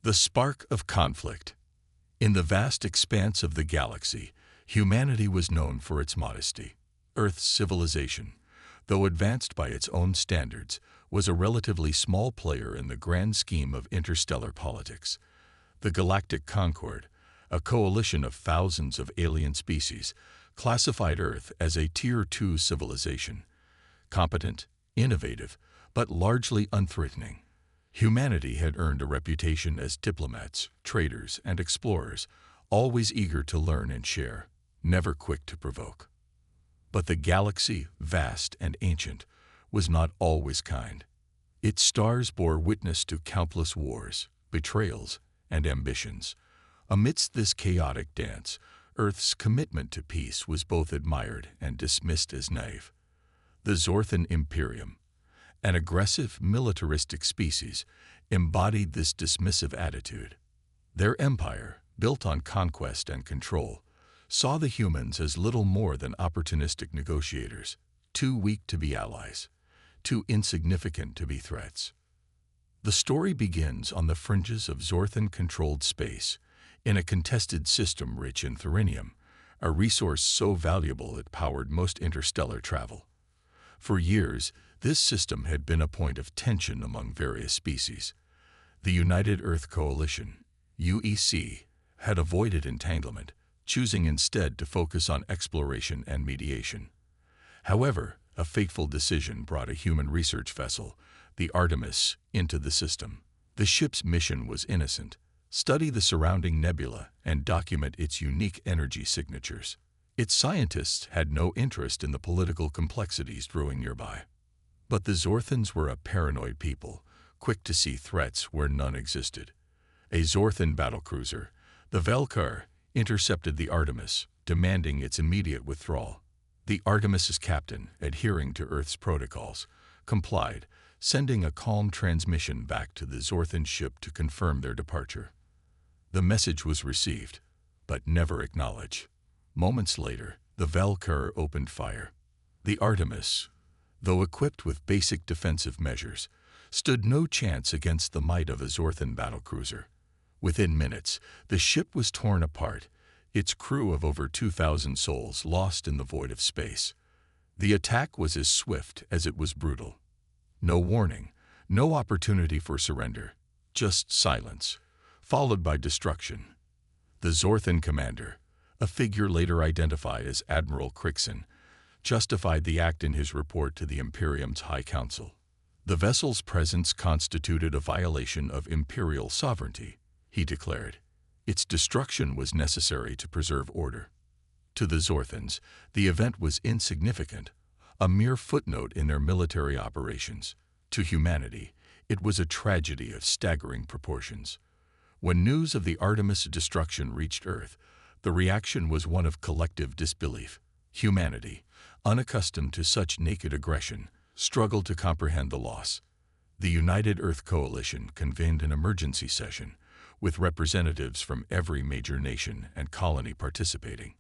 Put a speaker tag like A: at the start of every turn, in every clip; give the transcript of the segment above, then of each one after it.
A: The spark of conflict. In the vast expanse of the galaxy, humanity was known for its modesty. Earth's civilization, though advanced by its own standards, was a relatively small player in the grand scheme of interstellar politics. The Galactic Concord, a coalition of thousands of alien species, classified Earth as a Tier 2 civilization, competent, innovative, but largely unthreatening. Humanity had earned a reputation as diplomats, traders, and explorers, always eager to learn and share, never quick to provoke. But the galaxy, vast and ancient, was not always kind. Its stars bore witness to countless wars, betrayals, and ambitions. Amidst this chaotic dance, Earth's commitment to peace was both admired and dismissed as naive. The Zorthan Imperium, an aggressive, militaristic species, embodied this dismissive attitude. Their empire, built on conquest and control, saw the humans as little more than opportunistic negotiators, too weak to be allies, too insignificant to be threats. The story begins on the fringes of Zorthan-controlled space, in a contested system rich in thorium, a resource so valuable it powered most interstellar travel. For years, this system had been a point of tension among various species. The United Earth Coalition, UEC, had avoided entanglement, choosing instead to focus on exploration and mediation. However, a fateful decision brought a human research vessel, the Artemis, into the system. The ship's mission was innocent: study the surrounding nebula and document its unique energy signatures. Its scientists had no interest in the political complexities brewing nearby. But the Zorthans were a paranoid people, quick to see threats where none existed. A Zorthan battlecruiser, the Valkyr, intercepted the Artemis, demanding its immediate withdrawal. The Artemis's captain, adhering to Earth's protocols, complied, sending a calm transmission back to the Zorthan ship to confirm their departure. The message was received, but never acknowledged. Moments later, the Valkyr opened fire. The Artemis, though equipped with basic defensive measures, stood no chance against the might of a Zorthan battlecruiser. Within minutes, the ship was torn apart, its crew of over 2,000 souls lost in the void of space. The attack was as swift as it was brutal. No warning, no opportunity for surrender, just silence, followed by destruction. The Zorthan commander, a figure later identified as Admiral Crixon, justified the act in his report to the Imperium's High Council. The vessel's presence constituted a violation of imperial sovereignty, he declared. Its destruction was necessary to preserve order. To the Zorthans, the event was insignificant, a mere footnote in their military operations. To humanity, it was a tragedy of staggering proportions. When news of the Artemis destruction reached Earth, the reaction was one of collective disbelief. Humanity, unaccustomed to such naked aggression, struggled to comprehend the loss. The United Earth Coalition convened an emergency session, with representatives from every major nation and colony participating.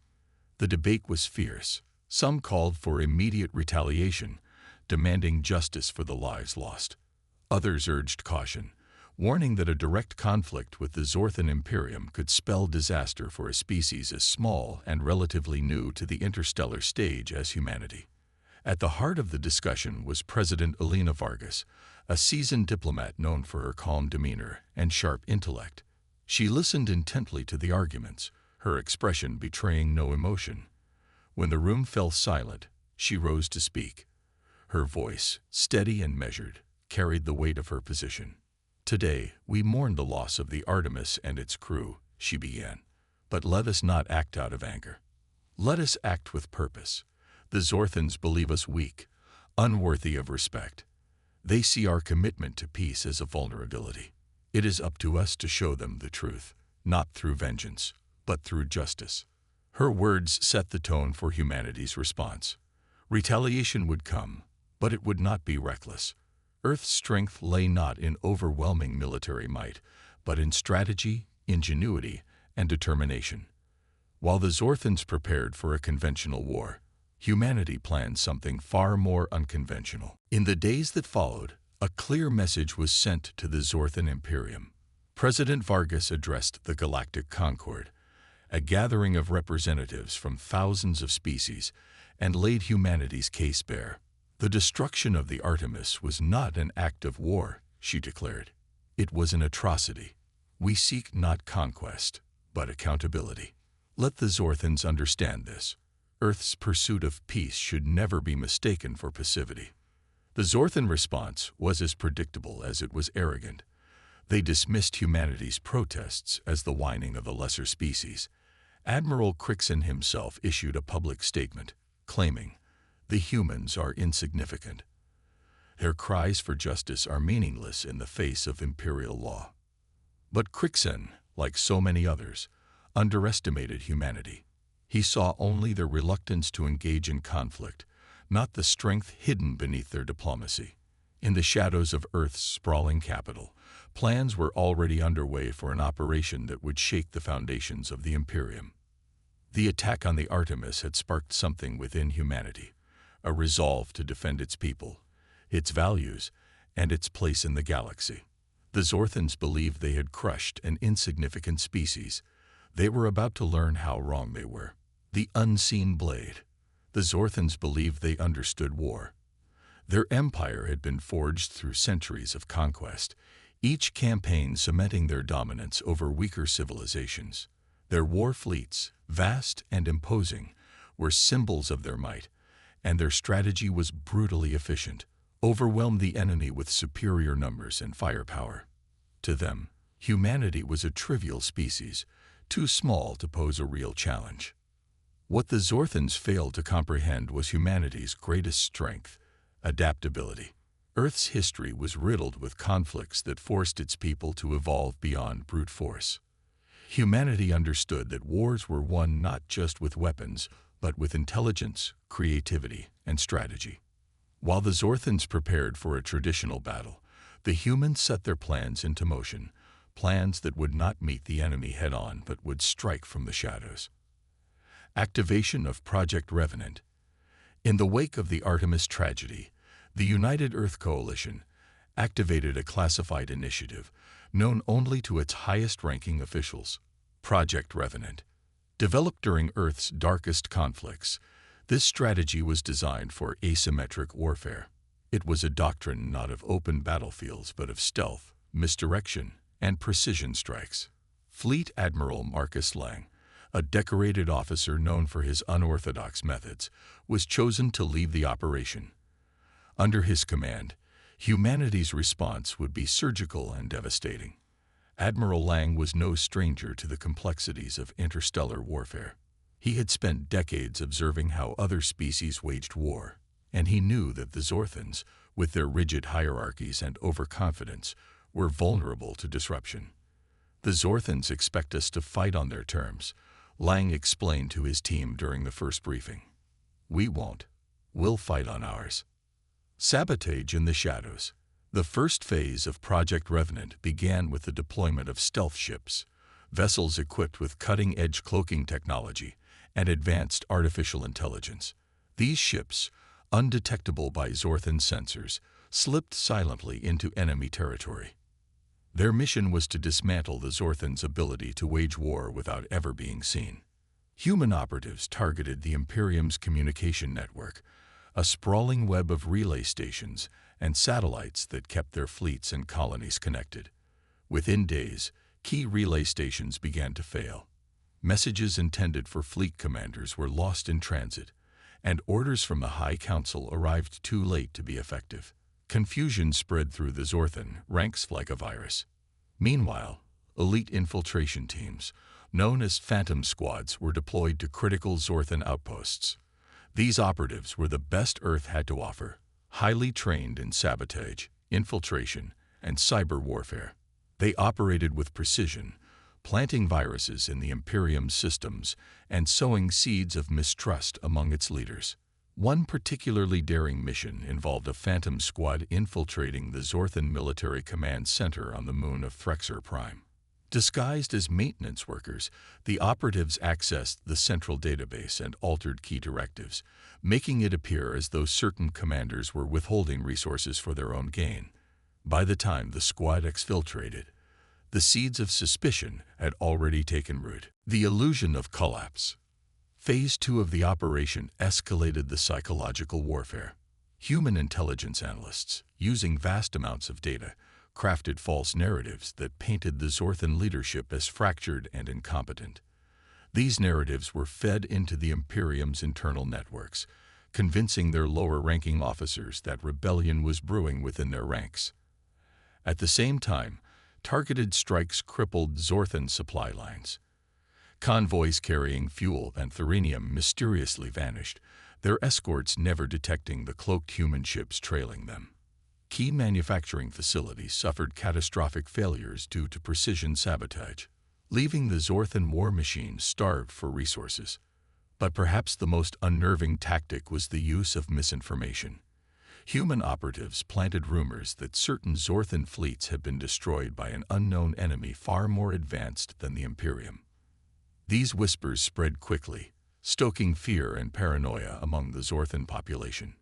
A: The debate was fierce. Some called for immediate retaliation, demanding justice for the lives lost. Others urged caution, warning that a direct conflict with the Zorthan Imperium could spell disaster for a species as small and relatively new to the interstellar stage as humanity. At the heart of the discussion was President Elena Vargas, a seasoned diplomat known for her calm demeanor and sharp intellect. She listened intently to the arguments, her expression betraying no emotion. When the room fell silent, she rose to speak. Her voice, steady and measured, carried the weight of her position. "Today, we mourn the loss of the Artemis and its crew," she began. "But let us not act out of anger. Let us act with purpose. The Zorthans believe us weak, unworthy of respect. They see our commitment to peace as a vulnerability. It is up to us to show them the truth, not through vengeance, but through justice." Her words set the tone for humanity's response. Retaliation would come, but it would not be reckless. Earth's strength lay not in overwhelming military might, but in strategy, ingenuity, and determination. While the Zorthans prepared for a conventional war, humanity planned something far more unconventional. In the days that followed, a clear message was sent to the Zorthan Imperium. President Vargas addressed the Galactic Concord, a gathering of representatives from thousands of species, and laid humanity's case bare. The destruction of the Artemis was not an act of war, she declared. It was an atrocity. We seek not conquest, but accountability. Let the Zorthans understand this. Earth's pursuit of peace should never be mistaken for passivity. The Zorthan response was as predictable as it was arrogant. They dismissed humanity's protests as the whining of the lesser species. Admiral Crixon himself issued a public statement, claiming, "The humans are insignificant. Their cries for justice are meaningless in the face of imperial law." But Crixon, like so many others, underestimated humanity. He saw only their reluctance to engage in conflict, not the strength hidden beneath their diplomacy. In the shadows of Earth's sprawling capital, plans were already underway for an operation that would shake the foundations of the Imperium. The attack on the Artemis had sparked something within humanity, a resolve to defend its people, its values, and its place in the galaxy. The Zorthans believed they had crushed an insignificant species. They were about to learn how wrong they were. The unseen blade. The Zorthans believed they understood war. Their empire had been forged through centuries of conquest, each campaign cementing their dominance over weaker civilizations. Their war fleets, vast and imposing, were symbols of their might, and their strategy was brutally efficient, overwhelm the enemy with superior numbers and firepower. To them, humanity was a trivial species, too small to pose a real challenge. What the Zorthans failed to comprehend was humanity's greatest strength, adaptability. Earth's history was riddled with conflicts that forced its people to evolve beyond brute force. Humanity understood that wars were won not just with weapons, but with intelligence, creativity, and strategy. While the Zorthans prepared for a traditional battle, the humans set their plans into motion, plans that would not meet the enemy head-on but would strike from the shadows. Activation of Project Revenant. In the wake of the Artemis tragedy, the United Earth Coalition activated a classified initiative known only to its highest-ranking officials, Project Revenant. Developed during Earth's darkest conflicts, this strategy was designed for asymmetric warfare. It was a doctrine not of open battlefields but of stealth, misdirection, and precision strikes. Fleet Admiral Marcus Lang, a decorated officer known for his unorthodox methods, was chosen to lead the operation. Under his command, humanity's response would be surgical and devastating. Admiral Lang was no stranger to the complexities of interstellar warfare. He had spent decades observing how other species waged war, and he knew that the Zorthans, with their rigid hierarchies and overconfidence, were vulnerable to disruption. "The Zorthans expect us to fight on their terms," Lang explained to his team during the first briefing. "We won't. We'll fight on ours." Sabotage in the shadows. The first phase of Project Revenant began with the deployment of stealth ships, vessels equipped with cutting-edge cloaking technology and advanced artificial intelligence. These ships, undetectable by Zorthan sensors, slipped silently into enemy territory. Their mission was to dismantle the Zorthans' ability to wage war without ever being seen. Human operatives targeted the Imperium's communication network, a sprawling web of relay stations and satellites that kept their fleets and colonies connected. Within days, key relay stations began to fail. Messages intended for fleet commanders were lost in transit, and orders from the High Council arrived too late to be effective. Confusion spread through the Zorthan ranks like a virus. Meanwhile, elite infiltration teams, known as Phantom Squads, were deployed to critical Zorthan outposts. These operatives were the best Earth had to offer, highly trained in sabotage, infiltration, and cyber warfare. They operated with precision, planting viruses in the Imperium's systems and sowing seeds of mistrust among its leaders. One particularly daring mission involved a Phantom Squad infiltrating the Zorthan Military Command Center on the moon of Threxer Prime. Disguised as maintenance workers, the operatives accessed the central database and altered key directives, making it appear as though certain commanders were withholding resources for their own gain. By the time the squad exfiltrated, The seeds of suspicion had already taken root. The illusion of collapse. Phase 2 of the operation escalated the psychological warfare. Human intelligence analysts, using vast amounts of data, crafted false narratives that painted the Zorthan leadership as fractured and incompetent. These narratives were fed into the Imperium's internal networks, convincing their lower-ranking officers that rebellion was brewing within their ranks. At the same time, targeted strikes crippled Zorthan supply lines. Convoys carrying fuel and thuranium mysteriously vanished, their escorts never detecting the cloaked human ships trailing them. Key manufacturing facilities suffered catastrophic failures due to precision sabotage, leaving the Zorthan war machine starved for resources. But perhaps the most unnerving tactic was the use of misinformation. Human operatives planted rumors that certain Zorthan fleets had been destroyed by an unknown enemy far more advanced than the Imperium. These whispers spread quickly, stoking fear and paranoia among the Zorthan population.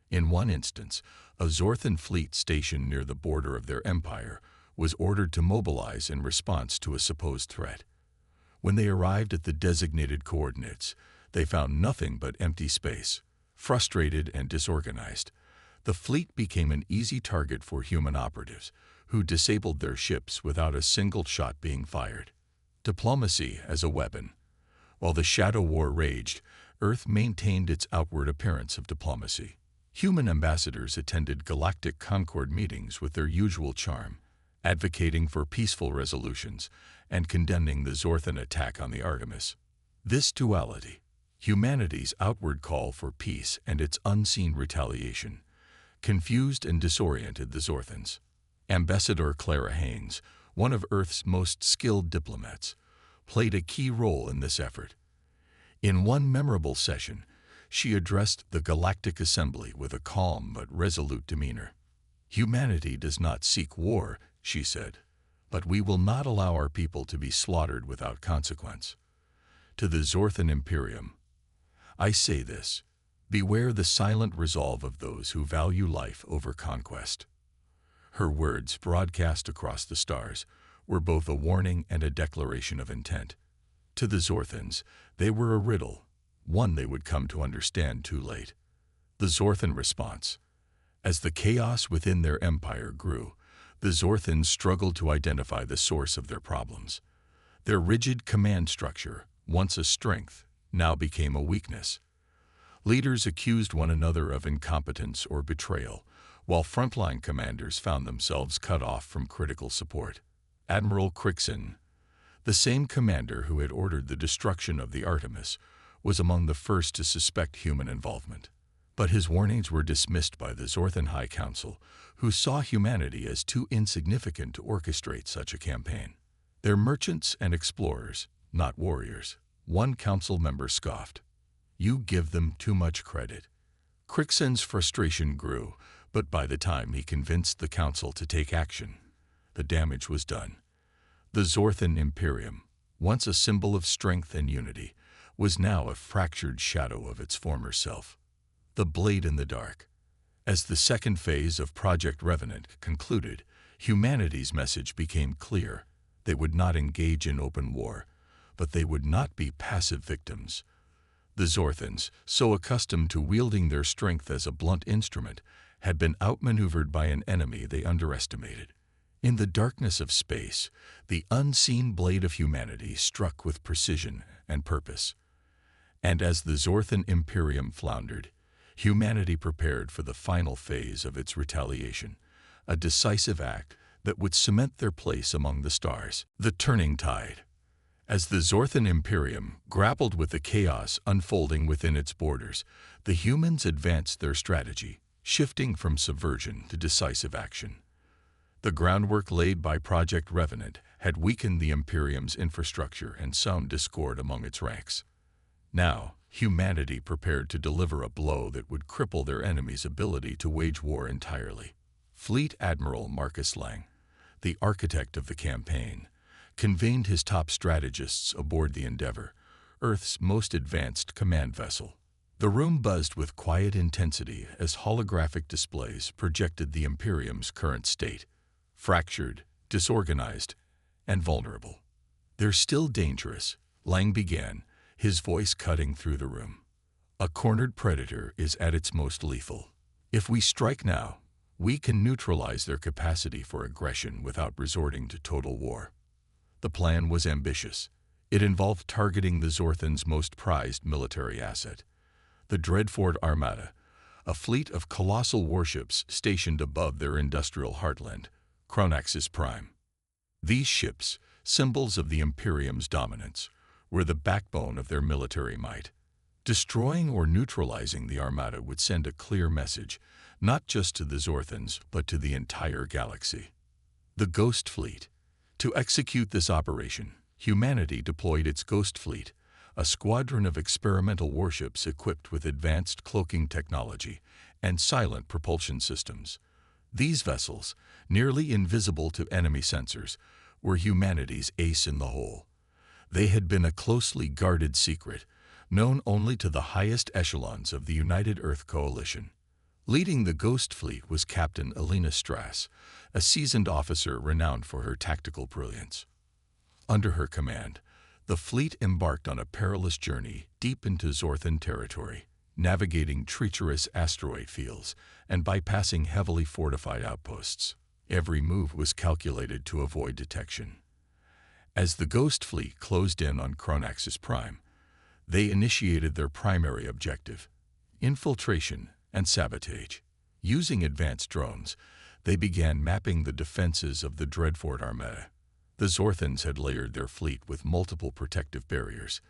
A: In one instance, a Zorthan fleet stationed near the border of their empire was ordered to mobilize in response to a supposed threat. When they arrived at the designated coordinates, they found nothing but empty space. Frustrated and disorganized, the fleet became an easy target for human operatives, who disabled their ships without a single shot being fired. Diplomacy as a weapon. While the Shadow War raged, Earth maintained its outward appearance of diplomacy. Human ambassadors attended Galactic Concord meetings with their usual charm, advocating for peaceful resolutions and condemning the Zorthan attack on the Artemis. This duality, humanity's outward call for peace and its unseen retaliation, confused and disoriented the Zorthans. Ambassador Clara Haynes, one of Earth's most skilled diplomats, played a key role in this effort. In one memorable session, she addressed the Galactic Assembly with a calm but resolute demeanor. "Humanity does not seek war," she said, "but we will not allow our people to be slaughtered without consequence." To the Zorthan Imperium, I say this: beware the silent resolve of those who value life over conquest. Her words, broadcast across the stars, were both a warning and a declaration of intent. To the Zorthans, they were a riddle, one they would come to understand too late. The Zorthan response. As the chaos within their empire grew, the Zorthans struggled to identify the source of their problems. Their rigid command structure, once a strength, now became a weakness. Leaders accused one another of incompetence or betrayal, while frontline commanders found themselves cut off from critical support. Admiral Crixon, the same commander who had ordered the destruction of the Artemis, was among the first to suspect human involvement. But his warnings were dismissed by the Zorthan High Council, who saw humanity as too insignificant to orchestrate such a campaign. They're merchants and explorers, not warriors. One council member scoffed. "You give them too much credit." Crixon's frustration grew, but by the time he convinced the council to take action, the damage was done. The Zorthan Imperium, once a symbol of strength and unity, was now a fractured shadow of its former self. The blade in the dark. As the second phase of Project Revenant concluded, humanity's message became clear. They would not engage in open war, but they would not be passive victims. The Zorthans, so accustomed to wielding their strength as a blunt instrument, had been outmaneuvered by an enemy they underestimated. In the darkness of space, the unseen blade of humanity struck with precision and purpose. And as the Zorthan Imperium floundered, humanity prepared for the final phase of its retaliation, a decisive act that would cement their place among the stars. The turning tide. As the Zorthan Imperium grappled with the chaos unfolding within its borders, the humans advanced their strategy, shifting from subversion to decisive action. The groundwork laid by Project Revenant had weakened the Imperium's infrastructure and sown discord among its ranks. Now, humanity prepared to deliver a blow that would cripple their enemy's ability to wage war entirely. Fleet Admiral Marcus Lang, the architect of the campaign, convened his top strategists aboard the Endeavour, Earth's most advanced command vessel. The room buzzed with quiet intensity as holographic displays projected the Imperium's current state: fractured, disorganized, and vulnerable. "They're still dangerous," Lang began, his voice cutting through the room. "A cornered predator is at its most lethal. If we strike now, we can neutralize their capacity for aggression without resorting to total war." The plan was ambitious. It involved targeting the Zorthan's most prized military asset, the Dreadfort Armada, a fleet of colossal warships stationed above their industrial heartland, Chronaxis Prime. These ships, symbols of the Imperium's dominance, were the backbone of their military might. Destroying or neutralizing the Armada would send a clear message, not just to the Zorthans, but to the entire galaxy. The Ghost Fleet. To execute this operation, humanity deployed its Ghost Fleet, a squadron of experimental warships equipped with advanced cloaking technology and silent propulsion systems. These vessels, nearly invisible to enemy sensors, were humanity's ace in the hole. They had been a closely guarded secret, known only to the highest echelons of the United Earth Coalition. Leading the Ghost Fleet was Captain Elena Strass, a seasoned officer renowned for her tactical brilliance. Under her command, the fleet embarked on a perilous journey deep into Zorthan territory, navigating treacherous asteroid fields and bypassing heavily fortified outposts. Every move was calculated to avoid detection. As the Ghost Fleet closed in on Chronaxis Prime, they initiated their primary objective: infiltration and sabotage. Using advanced drones, they began mapping the defenses of the Dreadfort Armada. The Zorthans had layered their fleet with multiple protective barriers,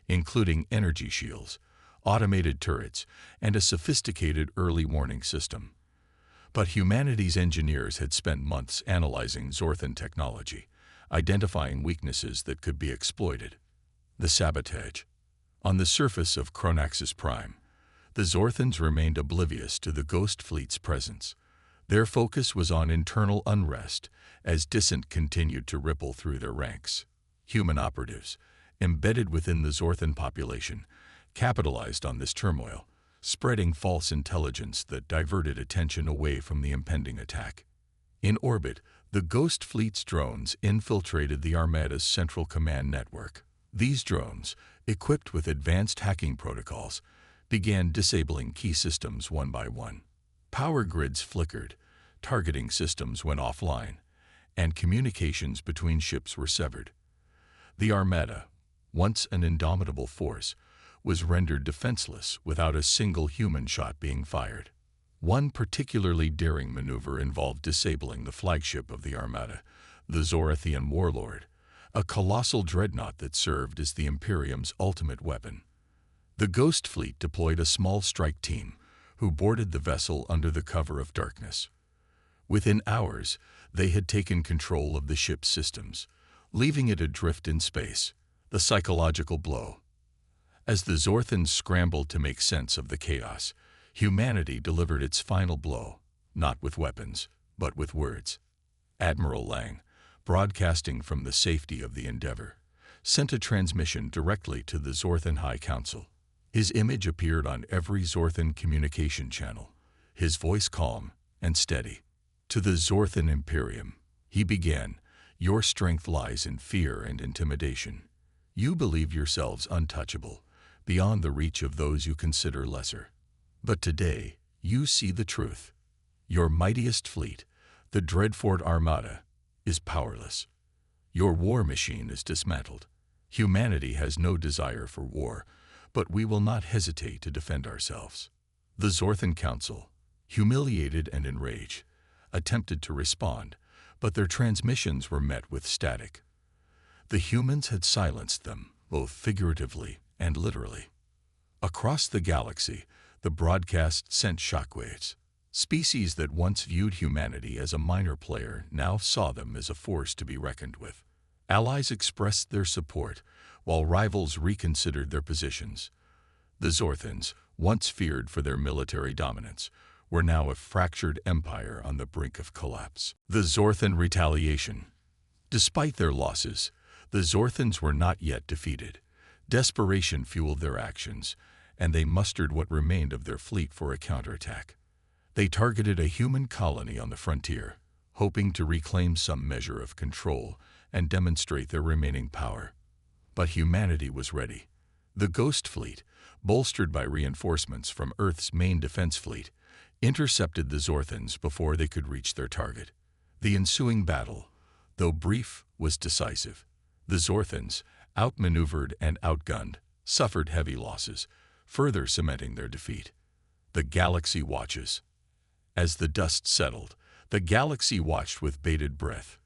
A: including energy shields, automated turrets, and a sophisticated early warning system. But humanity's engineers had spent months analyzing Zorthan technology, identifying weaknesses that could be exploited. The sabotage. On the surface of Chronaxis Prime, the Zorthans remained oblivious to the Ghost Fleet's presence. Their focus was on internal unrest as dissent continued to ripple through their ranks. Human operatives, embedded within the Zorthan population, capitalized on this turmoil, spreading false intelligence that diverted attention away from the impending attack. In orbit, the Ghost Fleet's drones infiltrated the Armada's central command network. These drones, equipped with advanced hacking protocols, began disabling key systems one by one. Power grids flickered, targeting systems went offline, and communications between ships were severed. The Armada, once an indomitable force, was rendered defenseless without a single human shot being fired. One particularly daring maneuver involved disabling the flagship of the Armada, the Zorathian Warlord, a colossal dreadnought that served as the Imperium's ultimate weapon. The Ghost Fleet deployed a small strike team, who boarded the vessel under the cover of darkness. Within hours, they had taken control of the ship's systems, leaving it adrift in space. The psychological blow. As the Zorthans scrambled to make sense of the chaos, humanity delivered its final blow, not with weapons, but with words. Admiral Lang, broadcasting from the safety of the Endeavor, sent a transmission directly to the Zorthan High Council. His image appeared on every Zorthan communication channel, his voice calm and steady. To the Zorthan Imperium, he began, "Your strength lies in fear and intimidation. You believe yourselves untouchable, beyond the reach of those you consider lesser. But today, you see the truth. Your mightiest fleet, the Dreadfort Armada, is powerless. Your war machine is dismantled. Humanity has no desire for war, but we will not hesitate to defend ourselves." The Zorthan Council, humiliated and enraged, attempted to respond, but their transmissions were met with static. The humans had silenced them, both figuratively and literally. Across the galaxy, the broadcast sent shockwaves. Species that once viewed humanity as a minor player now saw them as a force to be reckoned with. Allies expressed their support, while rivals reconsidered their positions. The Zorthans, once feared for their military dominance, were now a fractured empire on the brink of collapse. The Zorthan retaliation. Despite their losses, the Zorthans were not yet defeated. Desperation fueled their actions, and they mustered what remained of their fleet for a counterattack. They targeted a human colony on the frontier, hoping to reclaim some measure of control and demonstrate their remaining power. But humanity was ready. The Ghost Fleet, bolstered by reinforcements from Earth's main defense fleet, intercepted the Zorthans before they could reach their target. The ensuing battle, though brief, was decisive. The Zorthans, outmaneuvered and outgunned, suffered heavy losses, further cementing their defeat. The galaxy watches. As the dust settled, the galaxy watched with bated breath.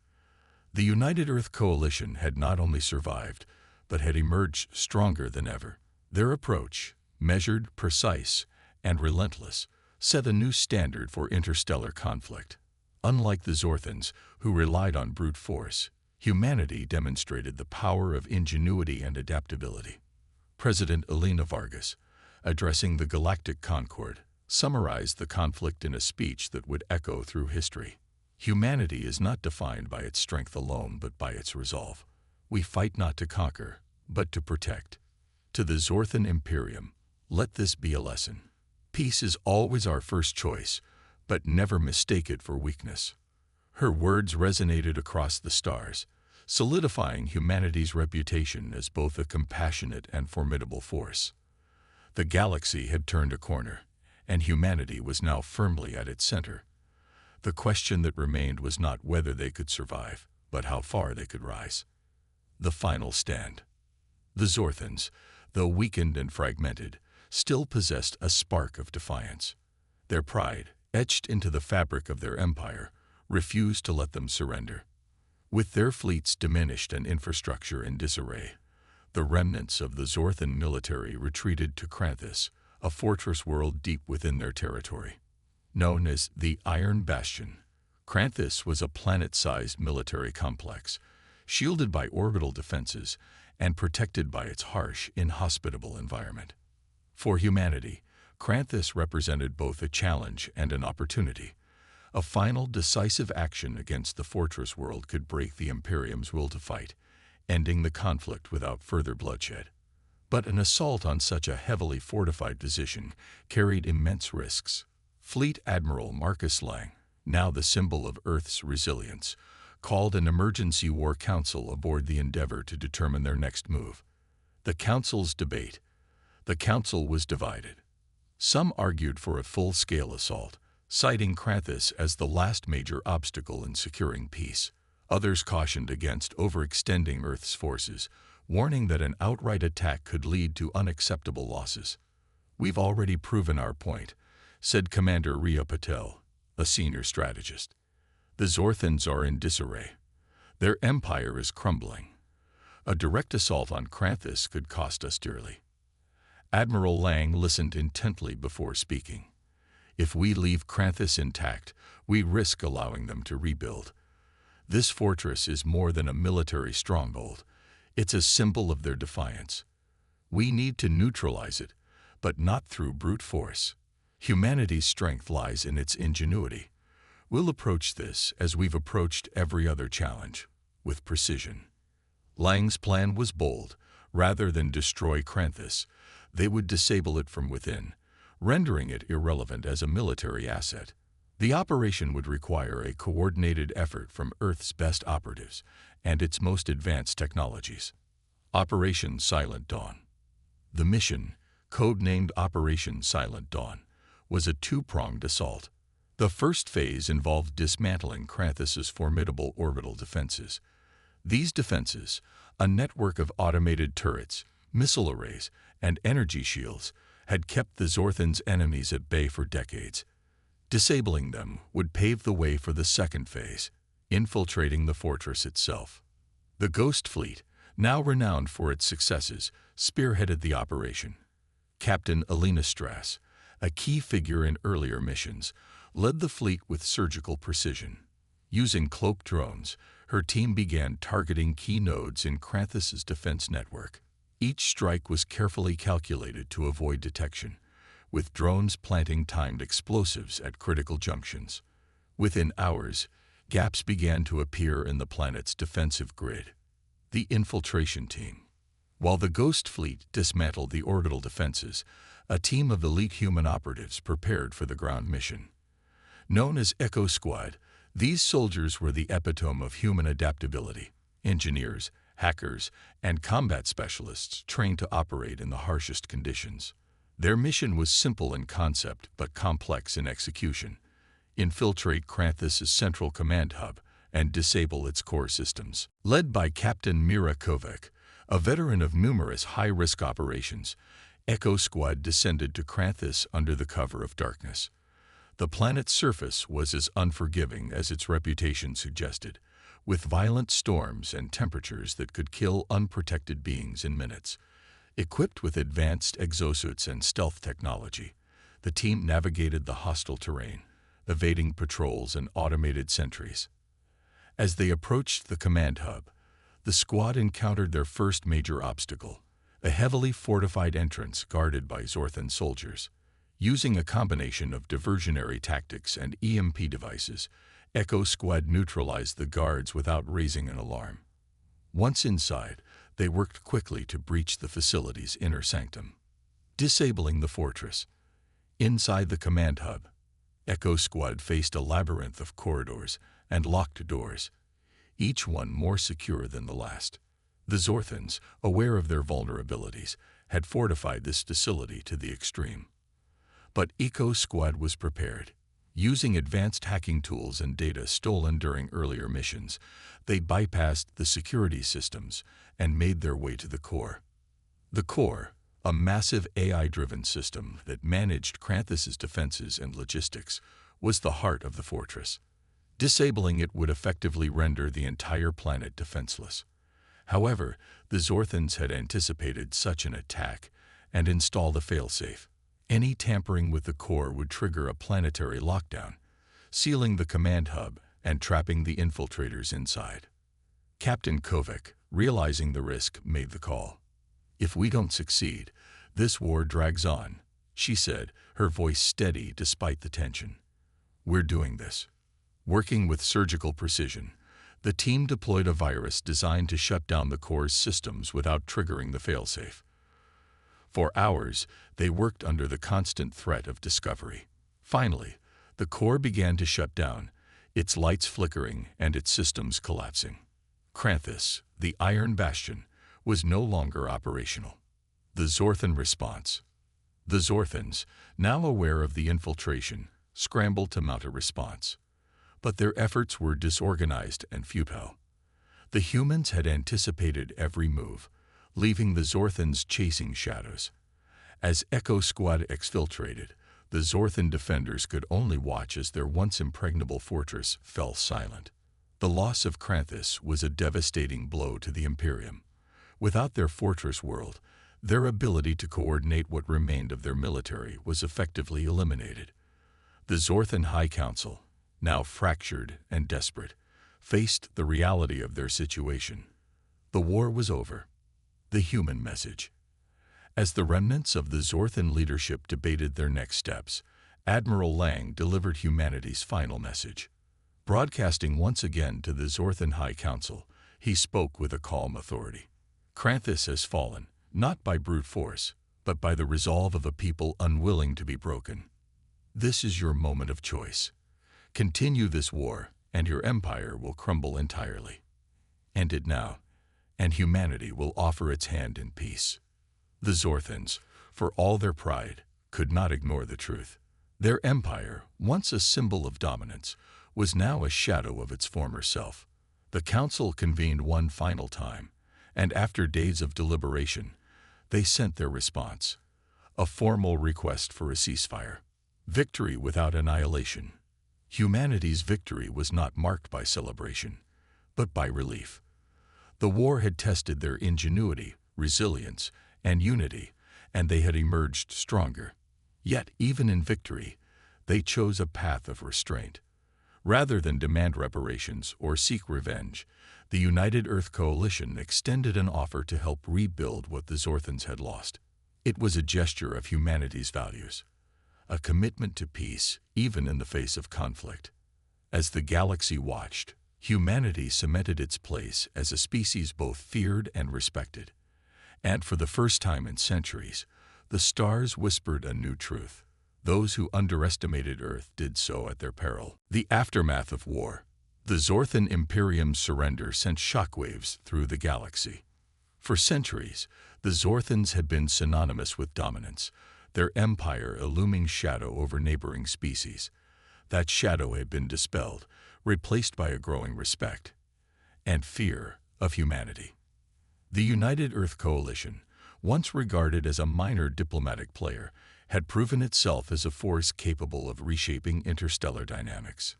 A: The United Earth Coalition had not only survived, but had emerged stronger than ever. Their approach, measured, precise, and relentless, set a new standard for interstellar conflict. Unlike the Zorthans, who relied on brute force, humanity demonstrated the power of ingenuity and adaptability. President Elena Vargas, addressing the Galactic Concord, summarized the conflict in a speech that would echo through history. Humanity is not defined by its strength alone, but by its resolve. We fight not to conquer, but to protect. To the Zorthan Imperium, let this be a lesson. Peace is always our first choice, but never mistake it for weakness. Her words resonated across the stars, solidifying humanity's reputation as both a compassionate and formidable force. The galaxy had turned a corner, and humanity was now firmly at its center. The question that remained was not whether they could survive, but how far they could rise. The final stand. The Zorthans, though weakened and fragmented, still possessed a spark of defiance. Their pride, etched into the fabric of their empire, refused to let them surrender. With their fleets diminished and infrastructure in disarray, the remnants of the Zorthan military retreated to Kranthus, a fortress world deep within their territory. Known as the Iron Bastion, Kranthus was a planet-sized military complex, shielded by orbital defenses and protected by its harsh, inhospitable environment. For humanity, Kranthus represented both a challenge and an opportunity. A final, decisive action against the fortress world could break the Imperium's will to fight, ending the conflict without further bloodshed. But an assault on such a heavily fortified position carried immense risks. Fleet Admiral Marcus Lang, now the symbol of Earth's resilience, called an emergency war council aboard the Endeavour to determine their next move. The council's debate. The council was divided. Some argued for a full-scale assault, citing Kranthus as the last major obstacle in securing peace. Others cautioned against overextending Earth's forces, warning that an outright attack could lead to unacceptable losses. "We've already proven our point," said Commander Ria Patel, a senior strategist. "The Zorthans are in disarray. Their empire is crumbling. A direct assault on Kranthus could cost us dearly." Admiral Lang listened intently before speaking. "If we leave Kranthus intact, we risk allowing them to rebuild. This fortress is more than a military stronghold. It's a symbol of their defiance. We need to neutralize it, but not through brute force. Humanity's strength lies in its ingenuity. We'll approach this as we've approached every other challenge, with precision." Lang's plan was bold. Rather than destroy Kranthus, they would disable it from within, rendering it irrelevant as a military asset. The operation would require a coordinated effort from Earth's best operatives and its most advanced technologies. Operation Silent Dawn. The mission, codenamed Operation Silent Dawn, was a two-pronged assault. The first phase involved dismantling Kranthus's formidable orbital defenses. These defenses, a network of automated turrets, missile arrays, and energy shields, had kept the Zorthans' enemies at bay for decades. Disabling them would pave the way for the second phase, infiltrating the fortress itself. The Ghost Fleet, now renowned for its successes, spearheaded the operation. Captain Elena Strass, a key figure in earlier missions, led the fleet with surgical precision. Using cloaked drones, her team began targeting key nodes in Kranthus's defense network. Each strike was carefully calculated to avoid detection, with drones planting timed explosives at critical junctions. Within hours, gaps began to appear in the planet's defensive grid. The infiltration team. While the Ghost Fleet dismantled the orbital defenses, a team of elite human operatives prepared for the ground mission. Known as Echo Squad, these soldiers were the epitome of human adaptability. engineers, hackers, and combat specialists trained to operate in the harshest conditions. Their mission was simple in concept but complex in execution: infiltrate Kranthus' central command hub and disable its core systems. Led by Captain Mira Kovac, a veteran of numerous high-risk operations, Echo Squad descended to Kranthus under the cover of darkness. The planet's surface was as unforgiving as its reputation suggested, with violent storms and temperatures that could kill unprotected beings in minutes. Equipped with advanced exosuits and stealth technology, the team navigated the hostile terrain, evading patrols and automated sentries. As they approached the command hub, the squad encountered their first major obstacle: a heavily fortified entrance guarded by Zorthan soldiers. Using a combination of diversionary tactics and EMP devices, Echo Squad neutralized the guards without raising an alarm. Once inside, they worked quickly to breach the facility's inner sanctum, disabling the fortress. Inside the command hub, Echo Squad faced a labyrinth of corridors and locked doors, each one more secure than the last. The Zorthans, aware of their vulnerabilities, had fortified this facility to the extreme. But Echo Squad was prepared. Using advanced hacking tools and data stolen during earlier missions, they bypassed the security systems and made their way to the core. The core, a massive AI-driven system that managed Kranthus' defenses and logistics, was the heart of the fortress. Disabling it would effectively render the entire planet defenseless. However, the Zorthans had anticipated such an attack and installed a failsafe. Any tampering with the core would trigger a planetary lockdown, sealing the command hub and trapping the infiltrators inside. Captain Kovac, realizing the risk, made the call. "If we don't succeed, this war drags on," she said, her voice steady despite the tension. "We're doing this." Working with surgical precision, the team deployed a virus designed to shut down the core's systems without triggering the failsafe. For hours, they worked under the constant threat of discovery. Finally, the core began to shut down, its lights flickering and its systems collapsing. Kranthus, the Iron Bastion, was no longer operational. The Zorthan response. The Zorthans, now aware of the infiltration, scrambled to mount a response. But their efforts were disorganized and futile. The humans had anticipated every move, leaving the Zorthans chasing shadows. As Echo Squad exfiltrated, the Zorthan defenders could only watch as their once impregnable fortress fell silent. The loss of Kranthus was a devastating blow to the Imperium. Without their fortress world, their ability to coordinate what remained of their military was effectively eliminated. The Zorthan High Council, now fractured and desperate, faced the reality of their situation. The war was over. The human message. As the remnants of the Zorthan leadership debated their next steps, Admiral Lang delivered humanity's final message. Broadcasting once again to the Zorthan High Council, he spoke with a calm authority. "Kranthus has fallen, not by brute force, but by the resolve of a people unwilling to be broken. This is your moment of choice. Continue this war, and your empire will crumble entirely. End it now, and humanity will offer its hand in peace." The Zorthans, for all their pride, could not ignore the truth. Their empire, once a symbol of dominance, was now a shadow of its former self. The council convened one final time, and after days of deliberation, they sent their response: a formal request for a ceasefire. Victory without annihilation. Humanity's victory was not marked by celebration, but by relief. The war had tested their ingenuity, resilience, and unity, and they had emerged stronger. Yet, even in victory, they chose a path of restraint. Rather than demand reparations or seek revenge, the United Earth Coalition extended an offer to help rebuild what the Zorthans had lost. It was a gesture of humanity's values, a commitment to peace even in the face of conflict. As the galaxy watched, humanity cemented its place as a species both feared and respected. And for the first time in centuries, the stars whispered a new truth. Those who underestimated Earth did so at their peril. The aftermath of war. The Zorthan Imperium's surrender sent shockwaves through the galaxy. For centuries, the Zorthans had been synonymous with dominance, their empire a looming shadow over neighboring species. That shadow had been dispelled, replaced by a growing respect and fear of humanity. The United Earth Coalition, once regarded as a minor diplomatic player, had proven itself as a force capable of reshaping interstellar dynamics.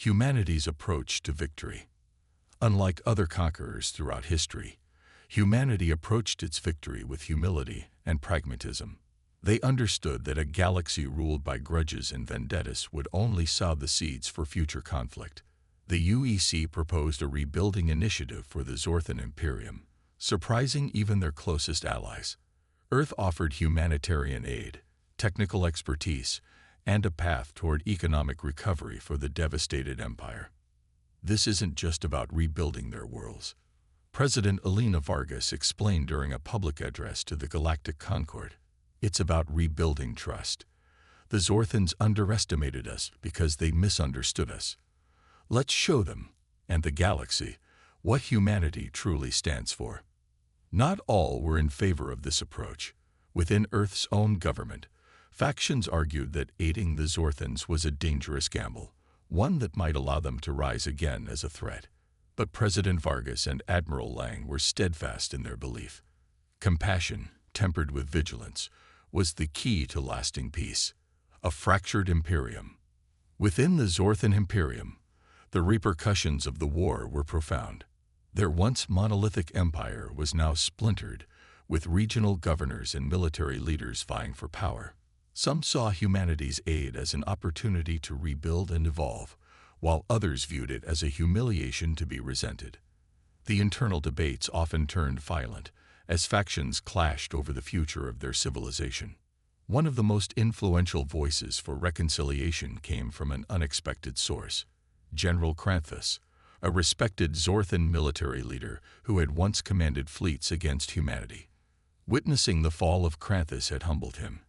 A: Humanity's approach to victory. Unlike other conquerors throughout history, humanity approached its victory with humility and pragmatism. They understood that a galaxy ruled by grudges and vendettas would only sow the seeds for future conflict. The UEC proposed a rebuilding initiative for the Zorthan Imperium, surprising even their closest allies. Earth offered humanitarian aid, technical expertise, and a path toward economic recovery for the devastated empire. This isn't just about rebuilding their worlds. President Elena Vargas explained during a public address to the Galactic Concord. It's about rebuilding trust. The Zorthans underestimated us because they misunderstood us. Let's show them, and the galaxy, what humanity truly stands for. Not all were in favor of this approach. Within Earth's own government, factions argued that aiding the Zorthans was a dangerous gamble, one that might allow them to rise again as a threat. But President Vargas and Admiral Lang were steadfast in their belief. Compassion, tempered with vigilance, was the key to lasting peace. A fractured imperium. Within the Zorthan Imperium, the repercussions of the war were profound. Their once monolithic empire was now splintered, with regional governors and military leaders vying for power. Some saw humanity's aid as an opportunity to rebuild and evolve, while others viewed it as a humiliation to be resented. The internal debates often turned violent, as factions clashed over the future of their civilization. One of the most influential voices for reconciliation came from an unexpected source, General Kranthus, a respected Zorthan military leader who had once commanded fleets against humanity. Witnessing the fall of Kranthus had humbled him,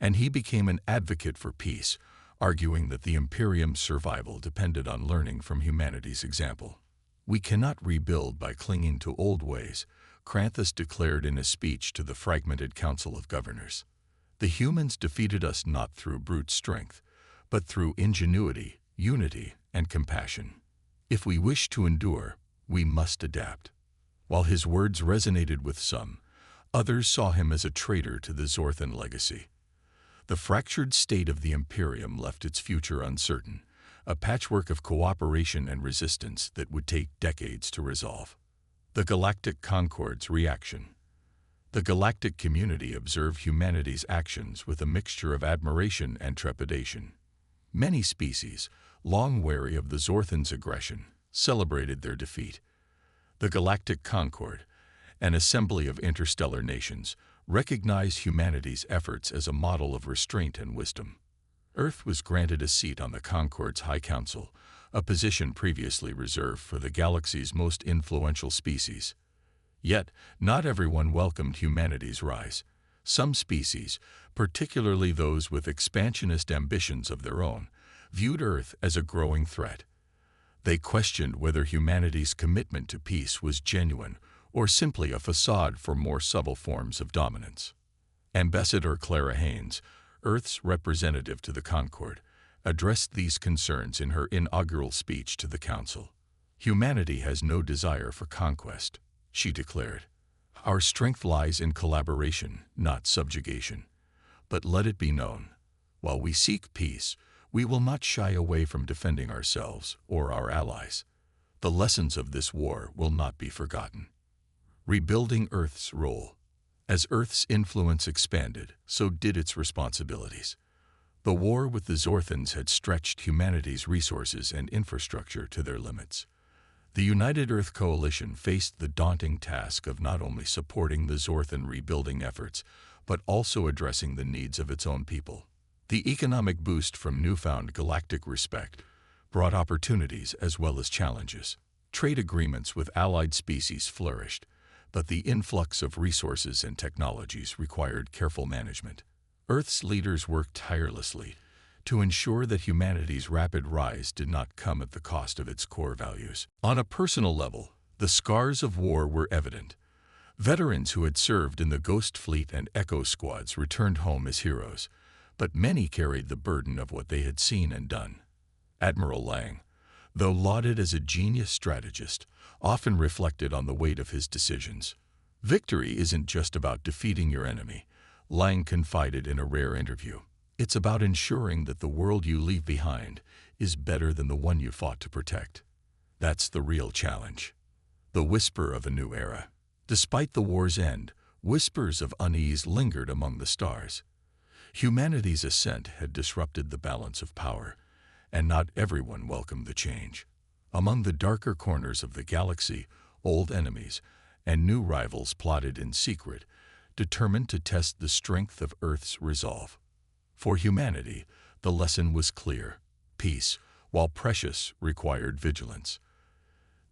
A: and he became an advocate for peace, arguing that the Imperium's survival depended on learning from humanity's example. "We cannot rebuild by clinging to old ways," Kranthus declared in a speech to the fragmented Council of Governors. "The humans defeated us not through brute strength, but through ingenuity, unity, and compassion. If we wish to endure, we must adapt." While his words resonated with some, others saw him as a traitor to the Zorthan legacy. The fractured state of the Imperium left its future uncertain, a patchwork of cooperation and resistance that would take decades to resolve. The Galactic Concord's reaction. The galactic community observed humanity's actions with a mixture of admiration and trepidation. Many species, long wary of the Zorthans' aggression, celebrated their defeat. The Galactic Concord, an assembly of interstellar nations, recognized humanity's efforts as a model of restraint and wisdom. Earth was granted a seat on the Concord's High Council, a position previously reserved for the galaxy's most influential species. Yet, not everyone welcomed humanity's rise. Some species, particularly those with expansionist ambitions of their own, viewed Earth as a growing threat. They questioned whether humanity's commitment to peace was genuine or simply a facade for more subtle forms of dominance. Ambassador Clara Haynes, Earth's representative to the Concord, addressed these concerns in her inaugural speech to the Council. "Humanity has no desire for conquest," she declared. "Our strength lies in collaboration, not subjugation. But let it be known, while we seek peace, we will not shy away from defending ourselves or our allies. The lessons of this war will not be forgotten." Rebuilding Earth's role. As Earth's influence expanded, so did its responsibilities. The war with the Zorthans had stretched humanity's resources and infrastructure to their limits. The United Earth Coalition faced the daunting task of not only supporting the Zorthan rebuilding efforts, but also addressing the needs of its own people. The economic boost from newfound galactic respect brought opportunities as well as challenges. Trade agreements with allied species flourished, but the influx of resources and technologies required careful management. Earth's leaders worked tirelessly, to ensure that humanity's rapid rise did not come at the cost of its core values. On a personal level, the scars of war were evident. Veterans who had served in the Ghost Fleet and Echo Squads returned home as heroes, but many carried the burden of what they had seen and done. Admiral Lang, though lauded as a genius strategist, often reflected on the weight of his decisions. Victory isn't just about defeating your enemy, Lang confided in a rare interview. It's about ensuring that the world you leave behind is better than the one you fought to protect. That's the real challenge. The whisper of a new era. Despite the war's end, whispers of unease lingered among the stars. Humanity's ascent had disrupted the balance of power, and not everyone welcomed the change. Among the darker corners of the galaxy, old enemies and new rivals plotted in secret, determined to test the strength of Earth's resolve. For humanity, the lesson was clear. Peace, while precious, required vigilance.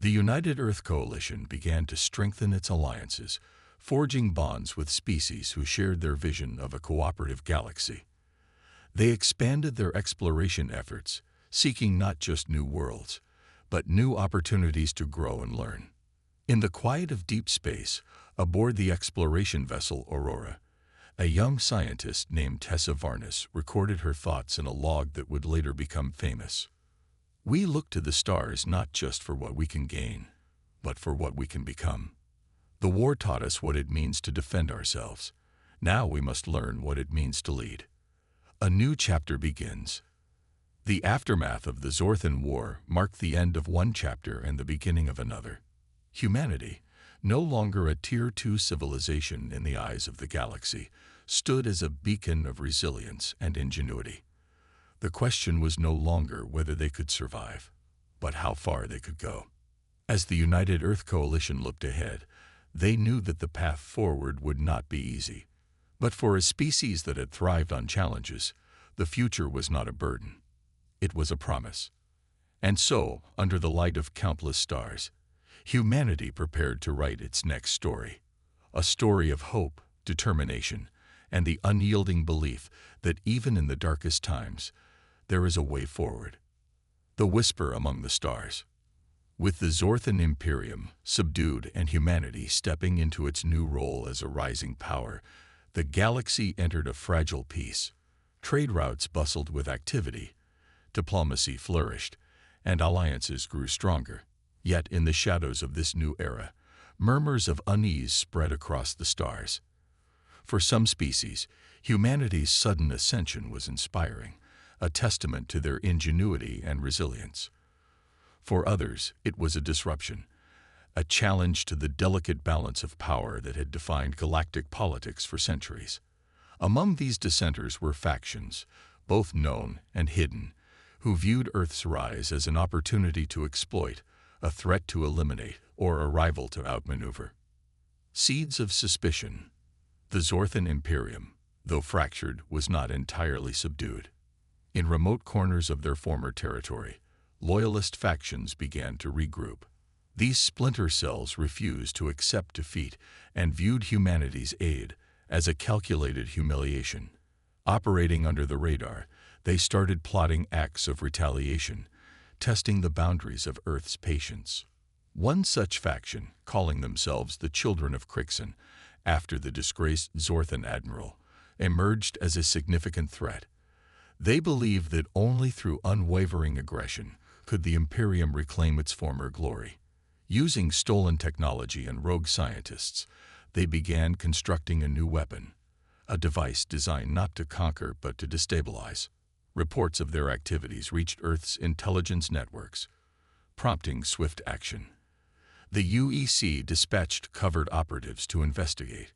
A: The United Earth Coalition began to strengthen its alliances, forging bonds with species who shared their vision of a cooperative galaxy. They expanded their exploration efforts, seeking not just new worlds, but new opportunities to grow and learn. In the quiet of deep space, aboard the exploration vessel Aurora, a young scientist named Tessa Varnus recorded her thoughts in a log that would later become famous. We look to the stars not just for what we can gain, but for what we can become. The war taught us what it means to defend ourselves. Now we must learn what it means to lead. A new chapter begins. The aftermath of the Zorthan War marked the end of one chapter and the beginning of another. Humanity, no longer a Tier 2 civilization in the eyes of the galaxy, stood as a beacon of resilience and ingenuity. The question was no longer whether they could survive, but how far they could go. As the United Earth Coalition looked ahead, they knew that the path forward would not be easy. But for a species that had thrived on challenges, the future was not a burden. It was a promise. And so, under the light of countless stars, humanity prepared to write its next story. A story of hope, determination, and the unyielding belief that even in the darkest times, there is a way forward. The whisper among the stars. With the Zorthan Imperium subdued and humanity stepping into its new role as a rising power, the galaxy entered a fragile peace. Trade routes bustled with activity, diplomacy flourished, and alliances grew stronger. Yet in the shadows of this new era, murmurs of unease spread across the stars. For some species, humanity's sudden ascension was inspiring, a testament to their ingenuity and resilience. For others, it was a disruption, a challenge to the delicate balance of power that had defined galactic politics for centuries. Among these dissenters were factions, both known and hidden, who viewed Earth's rise as an opportunity to exploit, a threat to eliminate, or a rival to outmaneuver. Seeds of suspicion. The Zorthan Imperium, though fractured, was not entirely subdued. In remote corners of their former territory, loyalist factions began to regroup. These splinter cells refused to accept defeat and viewed humanity's aid as a calculated humiliation. Operating under the radar, they started plotting acts of retaliation, testing the boundaries of Earth's patience. One such faction, calling themselves the Children of Crixon, after the disgraced Zorthan admiral, emerged as a significant threat. They believed that only through unwavering aggression could the Imperium reclaim its former glory. Using stolen technology and rogue scientists, they began constructing a new weapon, a device designed not to conquer but to destabilize. Reports of their activities reached Earth's intelligence networks, prompting swift action. The UEC dispatched covert operatives to investigate.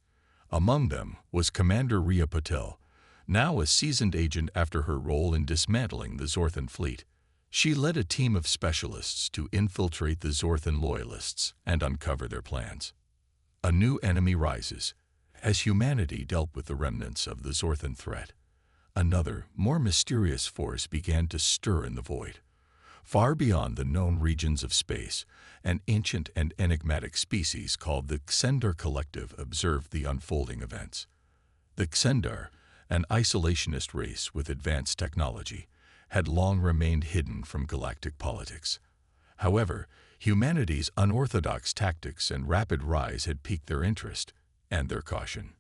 A: Among them was Commander Rhea Patel, now a seasoned agent after her role in dismantling the Zorthan fleet. She led a team of specialists to infiltrate the Zorthan loyalists and uncover their plans. A new enemy rises. As humanity dealt with the remnants of the Zorthan threat, another, more mysterious force began to stir in the void. Far beyond the known regions of space, an ancient and enigmatic species called the Xendar Collective observed the unfolding events. The Xendar, an isolationist race with advanced technology, had long remained hidden from galactic politics. However, humanity's unorthodox tactics and rapid rise had piqued their interest and their caution.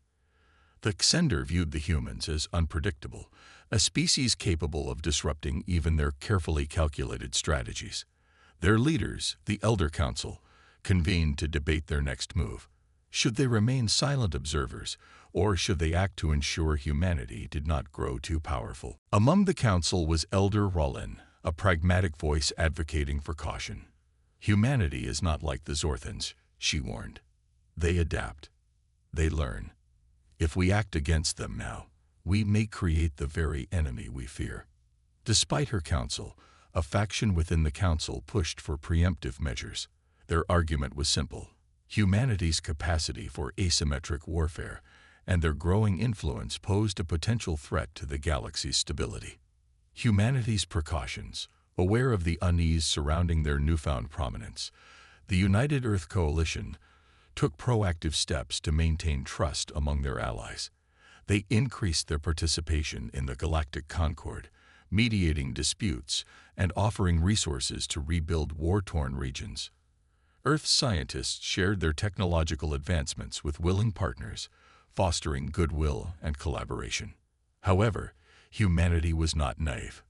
A: The Xender viewed the humans as unpredictable, a species capable of disrupting even their carefully calculated strategies. Their leaders, the Elder Council, convened to debate their next move. Should they remain silent observers, or should they act to ensure humanity did not grow too powerful? Among the council was Elder Rollin, a pragmatic voice advocating for caution. Humanity is not like the Zorthans, she warned. They adapt. They learn. If we act against them now, we may create the very enemy we fear. Despite her counsel, a faction within the council pushed for preemptive measures. Their argument was simple: humanity's capacity for asymmetric warfare and their growing influence posed a potential threat to the galaxy's stability. Humanity's precautions, aware of the unease surrounding their newfound prominence, the United Earth Coalition took proactive steps to maintain trust among their allies. They increased their participation in the Galactic Concord, mediating disputes and offering resources to rebuild war-torn regions. Earth's scientists shared their technological advancements with willing partners, fostering goodwill and collaboration. However, humanity was not naive.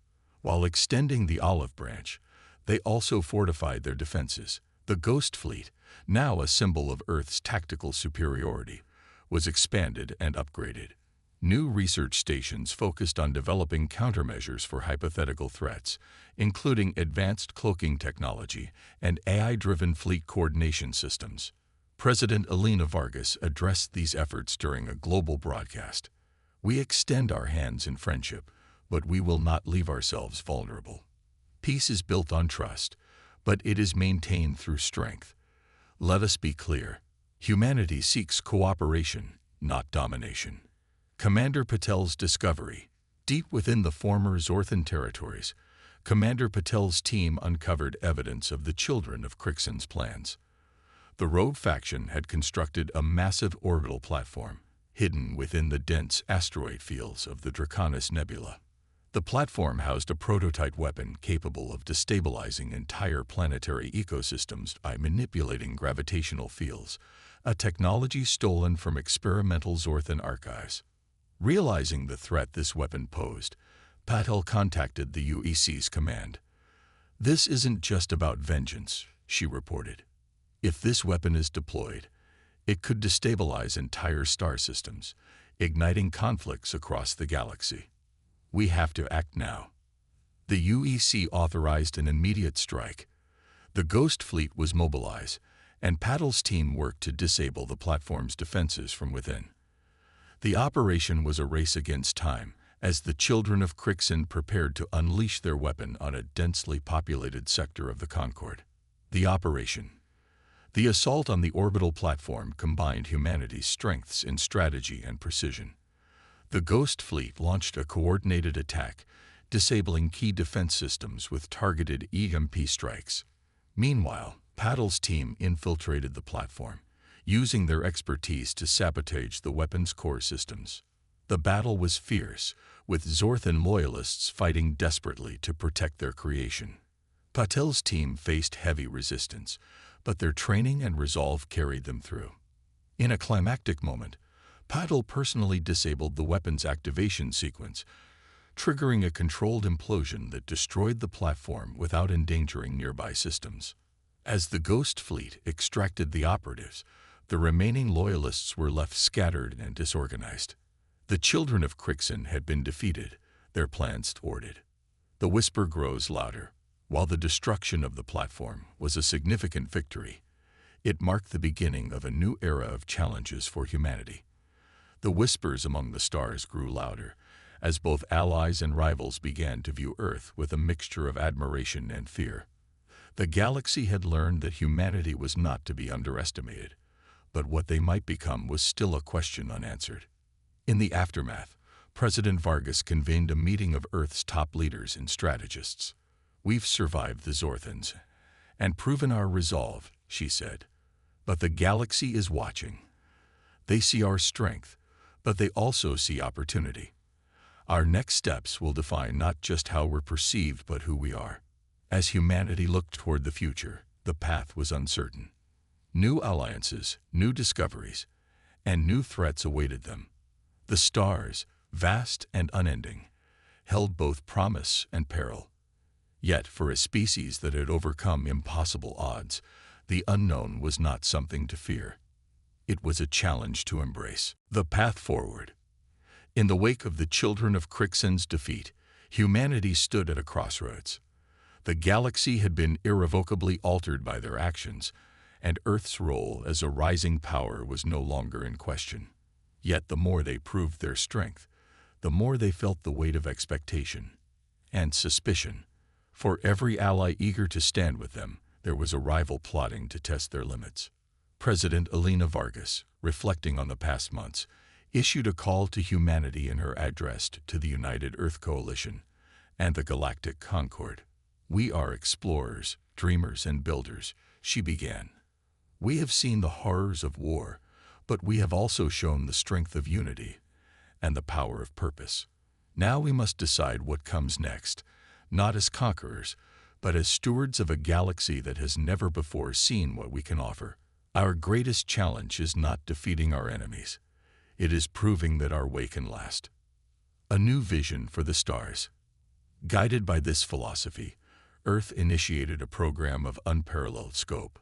A: While extending the olive branch, they also fortified their defenses. The Ghost Fleet, now a symbol of Earth's tactical superiority, was expanded and upgraded. New research stations focused on developing countermeasures for hypothetical threats, including advanced cloaking technology and AI-driven fleet coordination systems. President Elena Vargas addressed these efforts during a global broadcast. "We extend our hands in friendship, but we will not leave ourselves vulnerable. Peace is built on trust, but it is maintained through strength. Let us be clear. Humanity seeks cooperation, not domination." Commander Patel's discovery. Deep within the former Zorthan territories, Commander Patel's team uncovered evidence of the children of Crixen's plans. The rogue faction had constructed a massive orbital platform, hidden within the dense asteroid fields of the Draconis Nebula. The platform housed a prototype weapon capable of destabilizing entire planetary ecosystems by manipulating gravitational fields, a technology stolen from experimental Zorthan archives. Realizing the threat this weapon posed, Patel contacted the UEC's command. "This isn't just about vengeance," she reported. "If this weapon is deployed, it could destabilize entire star systems, igniting conflicts across the galaxy. We have to act now." The UEC authorized an immediate strike. The Ghost Fleet was mobilized, and Patel's team worked to disable the platform's defenses from within. The operation was a race against time, as the children of Crixen prepared to unleash their weapon on a densely populated sector of the Concord. The operation. The assault on the orbital platform combined humanity's strengths in strategy and precision. The Ghost Fleet launched a coordinated attack, disabling key defense systems with targeted EMP strikes. Meanwhile, Patel's team infiltrated the platform, using their expertise to sabotage the weapon's core systems. The battle was fierce, with Zorthan loyalists fighting desperately to protect their creation. Patel's team faced heavy resistance, but their training and resolve carried them through. In a climactic moment, Patel personally disabled the weapon's activation sequence, triggering a controlled implosion that destroyed the platform without endangering nearby systems. As the Ghost Fleet extracted the operatives, the remaining loyalists were left scattered and disorganized. The children of Crixen had been defeated, their plans thwarted. The whisper grows louder. While the destruction of the platform was a significant victory, it marked the beginning of a new era of challenges for humanity. The whispers among the stars grew louder, as both allies and rivals began to view Earth with a mixture of admiration and fear. The galaxy had learned that humanity was not to be underestimated, but what they might become was still a question unanswered. In the aftermath, President Vargas convened a meeting of Earth's top leaders and strategists. "We've survived the Zorthans and proven our resolve," she said. "But the galaxy is watching. They see our strength, but they also see opportunity. Our next steps will define not just how we're perceived but who we are. As humanity looked toward the future, the path was uncertain. New alliances, new discoveries, and new threats awaited them. The stars, vast and unending, held both promise and peril. Yet, for a species that had overcome impossible odds, the unknown was not something to fear. It was a challenge to embrace. The path forward. In the wake of the children of Crixen's defeat, humanity stood at a crossroads. The galaxy had been irrevocably altered by their actions, and Earth's role as a rising power was no longer in question. Yet the more they proved their strength, the more they felt the weight of expectation and suspicion. For every ally eager to stand with them, there was a rival plotting to test their limits. President Elena Vargas, reflecting on the past months, issued a call to humanity in her address to the United Earth Coalition and the Galactic Concord. "We are explorers, dreamers, and builders," she began. "We have seen the horrors of war, but we have also shown the strength of unity and the power of purpose. Now we must decide what comes next, not as conquerors, but as stewards of a galaxy that has never before seen what we can offer. Our greatest challenge is not defeating our enemies. It is proving that our way can last." A new vision for the stars. Guided by this philosophy, Earth initiated a program of unparalleled scope,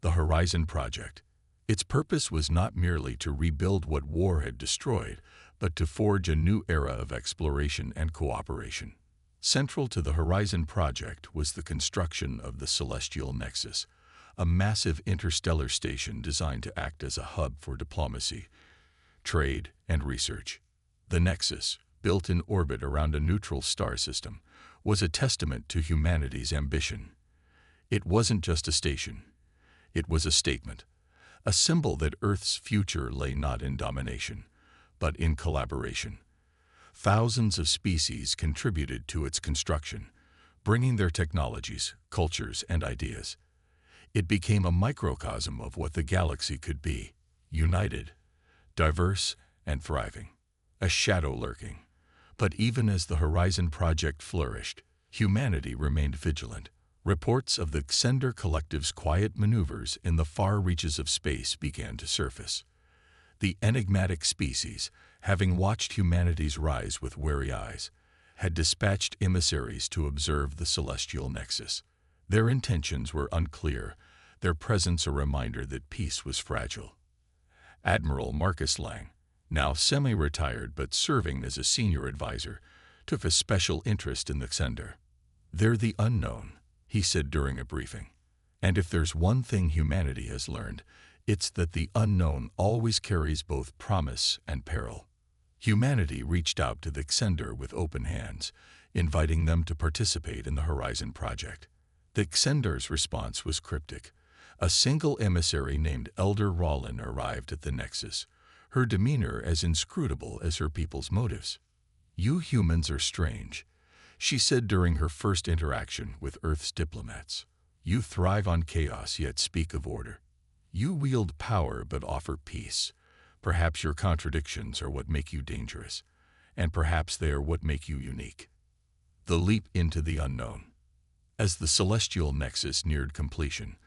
A: the Horizon Project. Its purpose was not merely to rebuild what war had destroyed, but to forge a new era of exploration and cooperation. Central to the Horizon Project was the construction of the Celestial Nexus, a massive interstellar station designed to act as a hub for diplomacy, trade, and research. The Nexus, built in orbit around a neutral star system, was a testament to humanity's ambition. It wasn't just a station. It was a statement, a symbol that Earth's future lay not in domination, but in collaboration. Thousands of species contributed to its construction, bringing their technologies, cultures, and ideas. It became a microcosm of what the galaxy could be, united, diverse, and thriving. A shadow lurking. But even as the Horizon Project flourished, humanity remained vigilant. Reports of the Xender Collective's quiet maneuvers in the far reaches of space began to surface. The enigmatic species, having watched humanity's rise with wary eyes, had dispatched emissaries to observe the Celestial Nexus. Their intentions were unclear, their presence a reminder that peace was fragile. Admiral Marcus Lang, now semi-retired but serving as a senior advisor, took a special interest in the Xender. "They're the unknown," he said during a briefing. "And if there's one thing humanity has learned, it's that the unknown always carries both promise and peril." Humanity reached out to the Xender with open hands, inviting them to participate in the Horizon Project. The Xender's response was cryptic. A single emissary named Elder Rollin arrived at the Nexus, her demeanor as inscrutable as her people's motives. "You humans are strange," she said during her first interaction with Earth's diplomats. "You thrive on chaos yet speak of order. You wield power but offer peace. Perhaps your contradictions are what make you dangerous, and perhaps they are what make you unique." The leap into the unknown. As the Celestial Nexus neared completion,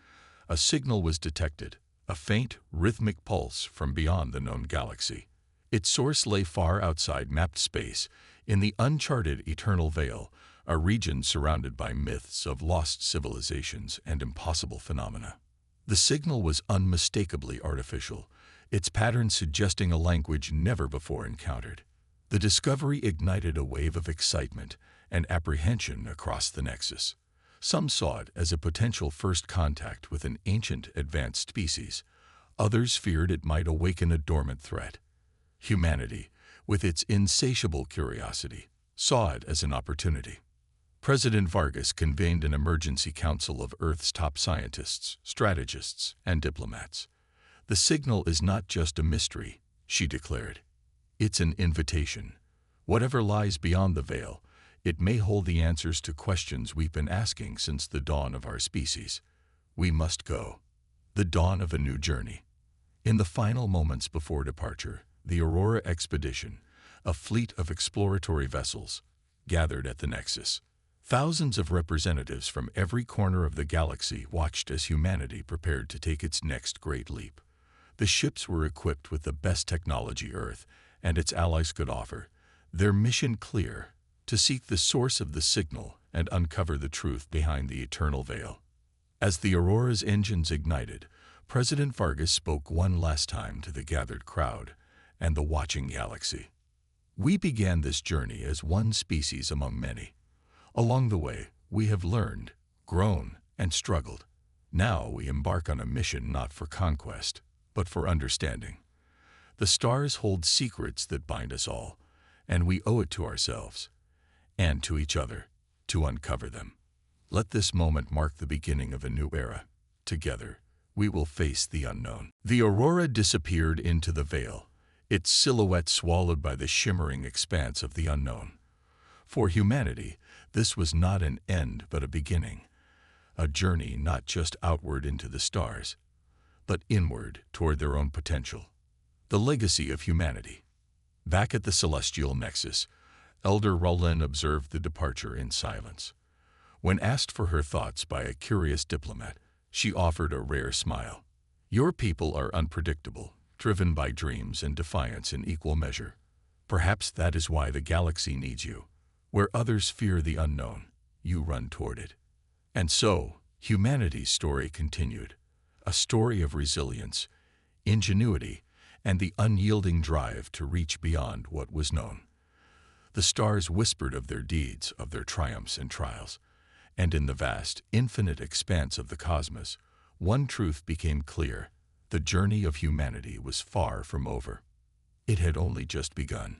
A: a signal was detected, a faint, rhythmic pulse from beyond the known galaxy. Its source lay far outside mapped space, in the uncharted eternal veil, a region surrounded by myths of lost civilizations and impossible phenomena. The signal was unmistakably artificial, its pattern suggesting a language never before encountered. The discovery ignited a wave of excitement and apprehension across the Nexus. Some saw it as a potential first contact with an ancient, advanced species. Others feared it might awaken a dormant threat. Humanity, with its insatiable curiosity, saw it as an opportunity. President Vargas convened an emergency council of Earth's top scientists, strategists, and diplomats. "The signal is not just a mystery," she declared. "It's an invitation. Whatever lies beyond the veil, it may hold the answers to questions we've been asking since the dawn of our species. We must go." The dawn of a new journey. In the final moments before departure, the Aurora expedition, a fleet of exploratory vessels gathered at the Nexus. Thousands of representatives from every corner of the galaxy watched as humanity prepared to take its next great leap. The ships were equipped with the best technology Earth and its allies could offer, their mission clear: to seek the source of the signal and uncover the truth behind the eternal veil. As the Aurora's engines ignited, President Vargas spoke one last time to the gathered crowd and the watching galaxy. We began this journey as one species among many. Along the way, we have learned, grown, and struggled. Now we embark on a mission not for conquest, but for understanding. The stars hold secrets that bind us all, and we owe it to ourselves and to each other to uncover them. Let this moment mark the beginning of a new era. Together, we will face the unknown. The Aurora disappeared into the veil, its silhouette swallowed by the shimmering expanse of the unknown. For humanity, this was not an end but a beginning, a journey not just outward into the stars, but inward toward their own potential. The legacy of humanity. Back at the Celestial Nexus, Elder Roland observed the departure in silence. When asked for her thoughts by a curious diplomat, she offered a rare smile. Your people are unpredictable, driven by dreams and defiance in equal measure. Perhaps that is why the galaxy needs you. Where others fear the unknown, you run toward it. And so, humanity's story continued. A story of resilience, ingenuity, and the unyielding drive to reach beyond what was known. The stars whispered of their deeds, of their triumphs and trials. And in the vast, infinite expanse of the cosmos, one truth became clear: the journey of humanity was far from over. It had only just begun.